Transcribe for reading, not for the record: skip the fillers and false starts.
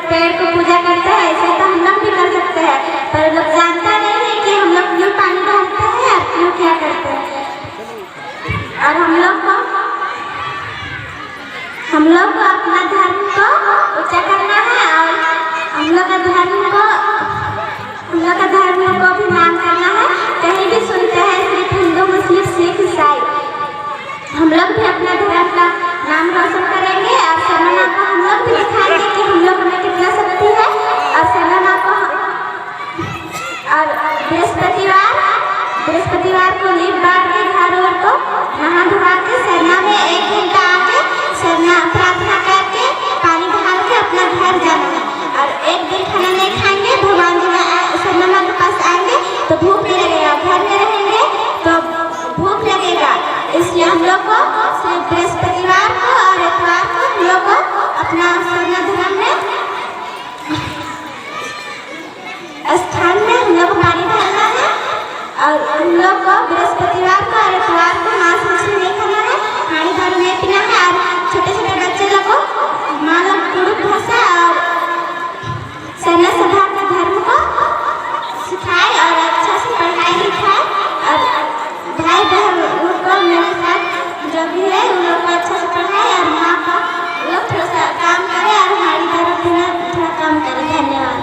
पेड़ को पूजा करते हैं, ऐसे तो हम लोग भी कर सकते हैं, पर लोग जानता नहीं है कि हम लोग क्यों पानी डालते हैं और क्यों क्या करते हैं। और हम लोग को अपना धर्म को ऊंचा करना है और हम लोग का धर्म को भी नाम करना है। कहीं भी सुनते हैं सिर्फ हिंदू, मुस्लिम, सिख, ईसाई, हम लोग भी अपना धर्म का नाम रोशन करेंगे और सरना को हम लोग भी दिखाएंगे कि हम लोग में कितना शक्ति है। और सरना को और बृहस्पतिवार को लीप बार के घर और को नहा धुआ के सरना में 1 घंटा आके सरना प्रार्थना करके पानी ढाल के अपना घर जाना है। और एक दिन खाना नहीं खाएंगे, भगवान जी सरना के पास आएंगे तो भूख नहीं लगेगा, घर में रहेंगे तो भूख लगेगा। इसलिए हम लोग को सिर्फ बृहस्पतिवार को और इतवार को हम लोग को अपना सरना धर्म में स्थान में हम लोग पानी डालना है। और हम लोग को बृहस्पतिवार को और इतवार को मांस मछली नहीं खाना है, पानी दारू नहीं पीना है। और छोटे छोटे बच्चे लोग को माँ लोग गुरु भाषा और सरना सभा का धर्म को सिखाए और अच्छा से पढ़ाई लिखाए। और भाई बहन को मेरे साथ जो भी है उन लोग को अच्छा से पढ़ाए और माँ का लोग थोड़ा सा काम करे और हमारी तरफ थोड़ा काम करे। धन्यवाद।